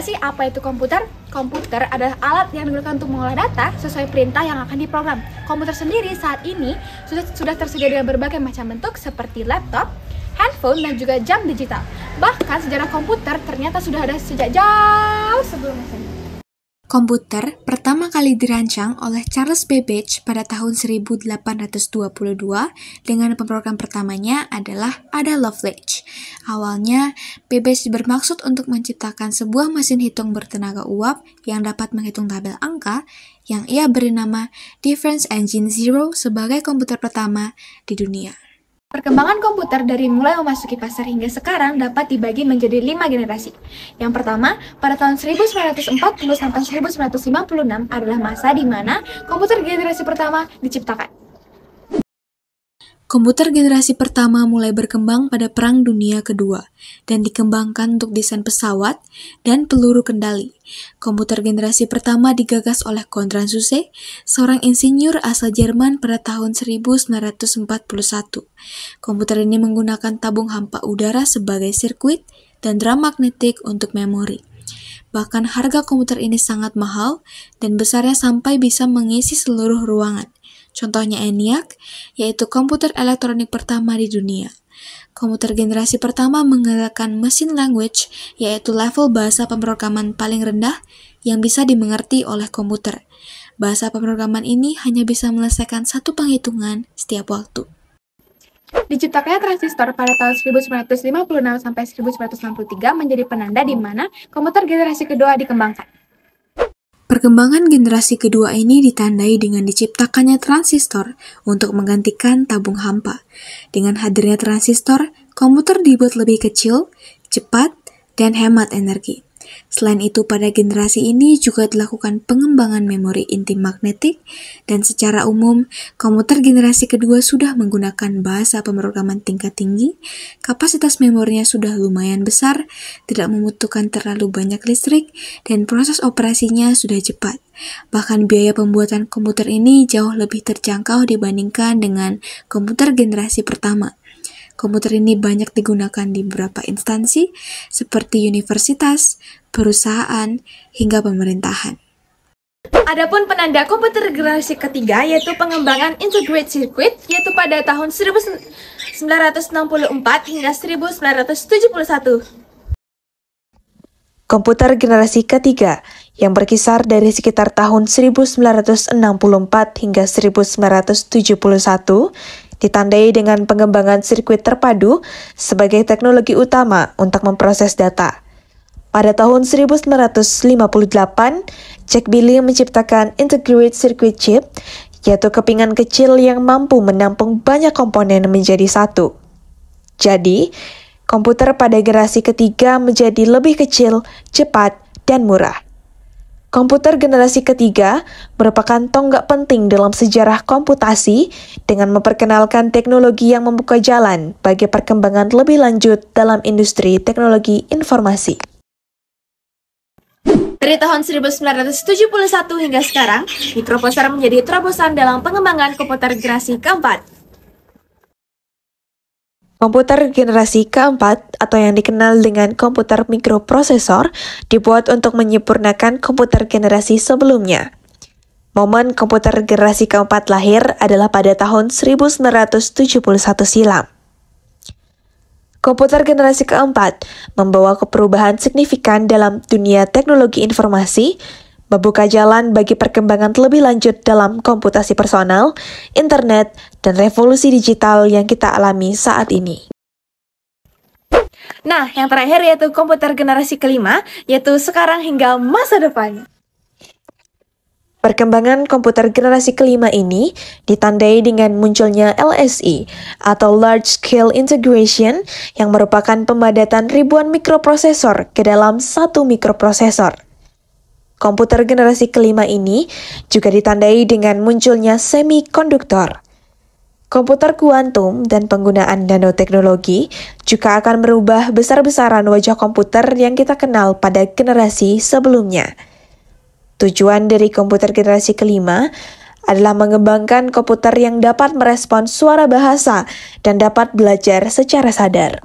sih apa itu komputer? Komputer adalah alat yang digunakan untuk mengolah data sesuai perintah yang akan diprogram. Komputer sendiri saat ini sudah tersedia dengan berbagai macam bentuk seperti laptop, handphone, dan juga jam digital. Bahkan sejarah komputer ternyata sudah ada sejak jauh sebelum Masehi. Komputer pertama kali dirancang oleh Charles Babbage pada tahun 1822 dengan pemrogram pertamanya adalah Ada Lovelace. Awalnya, Babbage bermaksud untuk menciptakan sebuah mesin hitung bertenaga uap yang dapat menghitung tabel angka yang ia beri nama Difference Engine Zero sebagai komputer pertama di dunia. Perkembangan komputer dari mulai memasuki pasar hingga sekarang dapat dibagi menjadi 5 generasi. Yang pertama, pada tahun 1940 sampai 1956 adalah masa di mana komputer generasi pertama diciptakan. Komputer generasi pertama mulai berkembang pada Perang Dunia Kedua dan dikembangkan untuk desain pesawat dan peluru kendali. Komputer generasi pertama digagas oleh Konrad Zuse, seorang insinyur asal Jerman pada tahun 1941. Komputer ini menggunakan tabung hampa udara sebagai sirkuit dan drum magnetik untuk memori. Bahkan harga komputer ini sangat mahal dan besarnya sampai bisa mengisi seluruh ruangan. Contohnya ENIAC, yaitu komputer elektronik pertama di dunia. Komputer generasi pertama menggunakan machine language, yaitu level bahasa pemrograman paling rendah yang bisa dimengerti oleh komputer. Bahasa pemrograman ini hanya bisa menyelesaikan satu penghitungan setiap waktu. Diciptakannya transistor pada tahun 1956 sampai 1963 menjadi penanda di mana komputer generasi kedua dikembangkan. Perkembangan generasi kedua ini ditandai dengan diciptakannya transistor untuk menggantikan tabung hampa. Dengan hadirnya transistor, komputer dibuat lebih kecil, cepat, dan hemat energi. Selain itu, pada generasi ini juga dilakukan pengembangan memori inti magnetik, dan secara umum, komputer generasi kedua sudah menggunakan bahasa pemrograman tingkat tinggi, kapasitas memorinya sudah lumayan besar, tidak membutuhkan terlalu banyak listrik, dan proses operasinya sudah cepat. Bahkan biaya pembuatan komputer ini jauh lebih terjangkau dibandingkan dengan komputer generasi pertama. Komputer ini banyak digunakan di beberapa instansi seperti universitas, perusahaan, hingga pemerintahan. Adapun penanda komputer generasi ketiga yaitu pengembangan integrated circuit yaitu pada tahun 1964 hingga 1971. Komputer generasi ketiga yang berkisar dari sekitar tahun 1964 hingga 1971 ditandai dengan pengembangan sirkuit terpadu sebagai teknologi utama untuk memproses data. Pada tahun 1958, Jack Billy menciptakan Integrated Circuit Chip, yaitu kepingan kecil yang mampu menampung banyak komponen menjadi satu. Jadi, komputer pada generasi ketiga menjadi lebih kecil, cepat, dan murah. Komputer generasi ketiga merupakan tonggak penting dalam sejarah komputasi dengan memperkenalkan teknologi yang membuka jalan bagi perkembangan lebih lanjut dalam industri teknologi informasi. Dari tahun 1971 hingga sekarang, mikroprosesor menjadi terobosan dalam pengembangan komputer generasi keempat. Komputer generasi keempat atau yang dikenal dengan komputer mikroprosesor dibuat untuk menyempurnakan komputer generasi sebelumnya. Momen komputer generasi keempat lahir adalah pada tahun 1971 silam. Komputer generasi keempat membawa perubahan signifikan dalam dunia teknologi informasi, membuka jalan bagi perkembangan lebih lanjut dalam komputasi personal, internet, dan revolusi digital yang kita alami saat ini. Nah, yang terakhir yaitu komputer generasi kelima, yaitu sekarang hingga masa depan. Perkembangan komputer generasi kelima ini ditandai dengan munculnya LSI atau Large Scale Integration yang merupakan pemadatan ribuan mikroprosesor ke dalam satu mikroprosesor. Komputer generasi kelima ini juga ditandai dengan munculnya semikonduktor. Komputer kuantum dan penggunaan nanoteknologi juga akan merubah besar-besaran wajah komputer yang kita kenal pada generasi sebelumnya. Tujuan dari komputer generasi kelima adalah mengembangkan komputer yang dapat merespons suara bahasa dan dapat belajar secara sadar.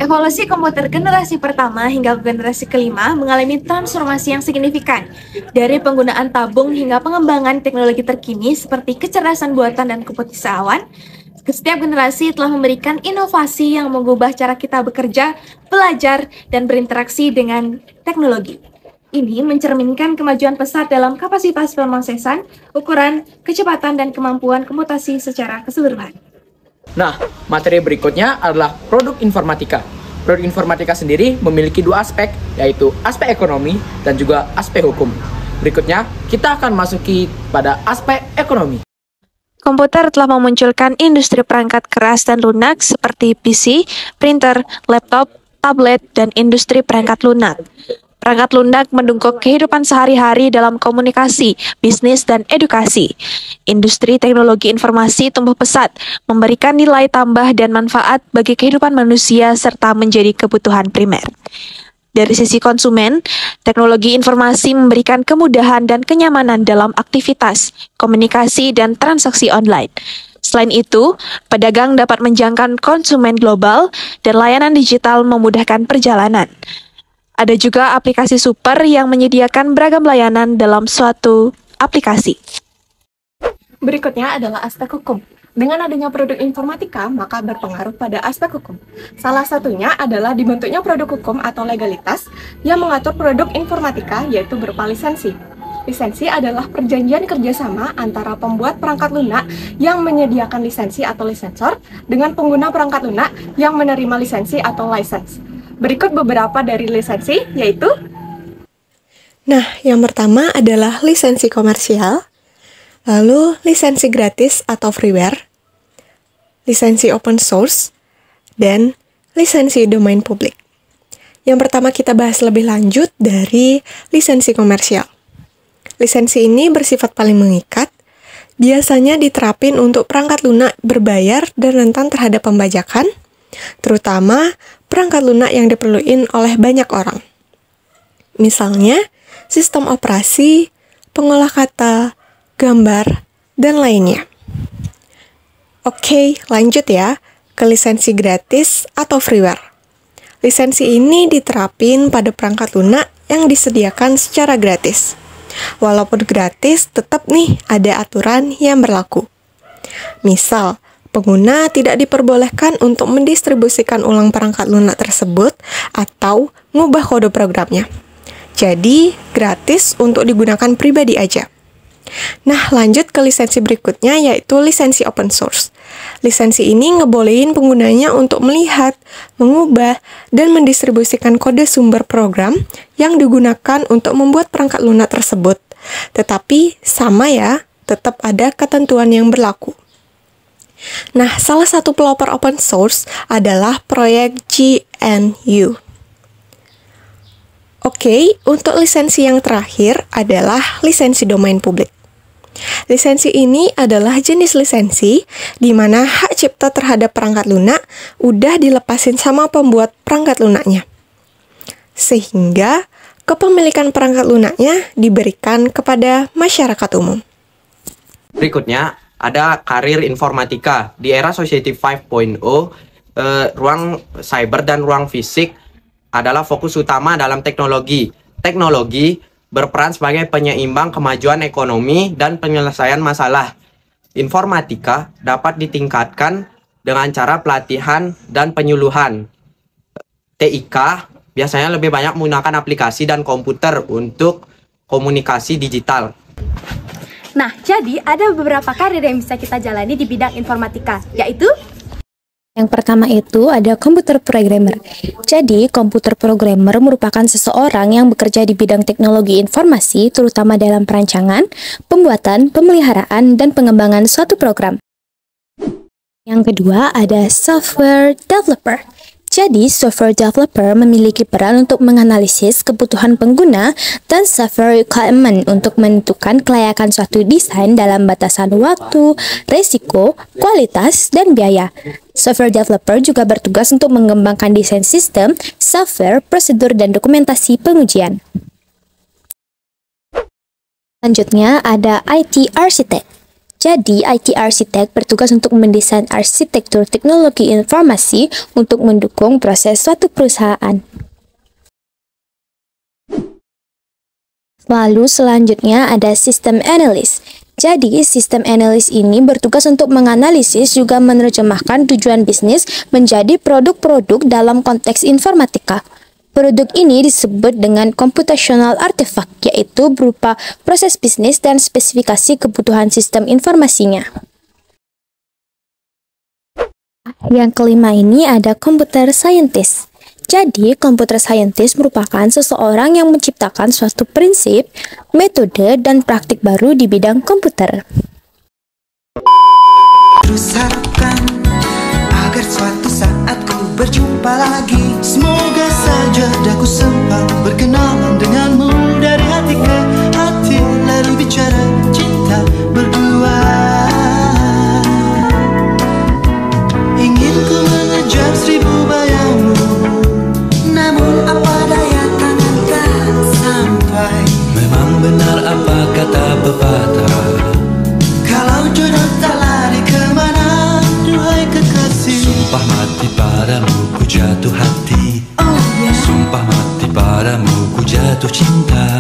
Evolusi komputer generasi pertama hingga generasi kelima mengalami transformasi yang signifikan. Dari penggunaan tabung hingga pengembangan teknologi terkini seperti kecerdasan buatan dan komputer awan, setiap generasi telah memberikan inovasi yang mengubah cara kita bekerja, belajar, dan berinteraksi dengan teknologi. Ini mencerminkan kemajuan pesat dalam kapasitas pemrosesan, ukuran, kecepatan, dan kemampuan komputasi secara keseluruhan. Nah, materi berikutnya adalah produk informatika. Produk informatika sendiri memiliki dua aspek, yaitu aspek ekonomi dan juga aspek hukum. Berikutnya, kita akan masuki pada aspek ekonomi. Komputer telah memunculkan industri perangkat keras dan lunak seperti PC, printer, laptop, tablet, dan industri perangkat lunak. Perangkat lunak mendukung kehidupan sehari-hari dalam komunikasi, bisnis, dan edukasi. Industri teknologi informasi tumbuh pesat, memberikan nilai tambah dan manfaat bagi kehidupan manusia serta menjadi kebutuhan primer. Dari sisi konsumen, teknologi informasi memberikan kemudahan dan kenyamanan dalam aktivitas, komunikasi, dan transaksi online. Selain itu, pedagang dapat menjangkau konsumen global dan layanan digital memudahkan perjalanan. Ada juga aplikasi super yang menyediakan beragam layanan dalam suatu aplikasi. Berikutnya adalah aspek hukum. Dengan adanya produk informatika, maka berpengaruh pada aspek hukum. Salah satunya adalah dibentuknya produk hukum atau legalitas yang mengatur produk informatika, yaitu berupa lisensi. Lisensi adalah perjanjian kerjasama antara pembuat perangkat lunak yang menyediakan lisensi atau lisensor dengan pengguna perangkat lunak yang menerima lisensi atau license. Berikut beberapa dari lisensi, yaitu yang pertama adalah lisensi komersial, lalu lisensi gratis atau freeware, lisensi open source, dan lisensi domain publik. Yang pertama kita bahas lebih lanjut dari lisensi komersial. Lisensi ini bersifat paling mengikat, biasanya diterapin untuk perangkat lunak berbayar dan rentan terhadap pembajakan, terutama perangkat lunak yang diperluin oleh banyak orang. Misalnya, sistem operasi, pengolah kata, gambar, dan lainnya. Oke, lanjut ya ke lisensi gratis atau freeware. Lisensi ini diterapin pada perangkat lunak yang disediakan secara gratis. Walaupun gratis, tetap nih ada aturan yang berlaku. Misal, pengguna tidak diperbolehkan untuk mendistribusikan ulang perangkat lunak tersebut atau ngubah kode programnya. Jadi, gratis untuk digunakan pribadi aja. Nah, lanjut ke lisensi berikutnya, yaitu lisensi open source. Lisensi ini ngebolehin penggunanya untuk melihat, mengubah, dan mendistribusikan kode sumber program yang digunakan untuk membuat perangkat lunak tersebut. Tetapi, sama ya, tetap ada ketentuan yang berlaku. Nah, salah satu pelopor open source adalah proyek GNU. Oke, untuk lisensi yang terakhir adalah lisensi domain publik. Lisensi ini adalah jenis lisensi di mana hak cipta terhadap perangkat lunak udah dilepasin sama pembuat perangkat lunaknya. Sehingga kepemilikan perangkat lunaknya diberikan kepada masyarakat umum. Berikutnya, ada karir informatika. Di era Society 5.0, ruang cyber dan ruang fisik adalah fokus utama dalam teknologi. Teknologi berperan sebagai penyeimbang kemajuan ekonomi dan penyelesaian masalah. Informatika dapat ditingkatkan dengan cara pelatihan dan penyuluhan. TIK biasanya lebih banyak menggunakan aplikasi dan komputer untuk komunikasi digital. Nah, jadi ada beberapa karir yang bisa kita jalani di bidang informatika, yaitu yang pertama itu ada komputer programmer. Jadi, komputer programmer merupakan seseorang yang bekerja di bidang teknologi informasi, terutama dalam perancangan, pembuatan, pemeliharaan, dan pengembangan suatu program. Yang kedua ada software developer. Jadi, software developer memiliki peran untuk menganalisis kebutuhan pengguna dan software requirement untuk menentukan kelayakan suatu desain dalam batasan waktu, risiko, kualitas, dan biaya. Software developer juga bertugas untuk mengembangkan desain sistem, software, prosedur, dan dokumentasi pengujian. Selanjutnya ada IT architect. Jadi, IT arsitek bertugas untuk mendesain arsitektur teknologi informasi untuk mendukung proses suatu perusahaan. Lalu selanjutnya ada sistem analis. Jadi, sistem analis ini bertugas untuk menganalisis juga menerjemahkan tujuan bisnis menjadi produk-produk dalam konteks informatika. Produk ini disebut dengan computational artifact, yaitu berupa proses bisnis dan spesifikasi kebutuhan sistem informasinya. Yang kelima ini ada computer scientist. Jadi, computer scientist merupakan seseorang yang menciptakan suatu prinsip, metode, dan praktik baru di bidang komputer. Terus harapkan agar suatu saat ku berjumpa lagi. Semoga saja daku sempat berkenalan denganmu dari hati ke hati, lalu bicara cinta berdua. Ingin ku mengejar 1000 bayangmu, namun apa daya tangan tak sampai. Memang benar apa kata pepatah, kalau jodoh tak lari kemana, duhai kekasih. Sumpah mati padamu ku jatuh hati, oh, yeah. Sumpah mati padamu ku jatuh cinta.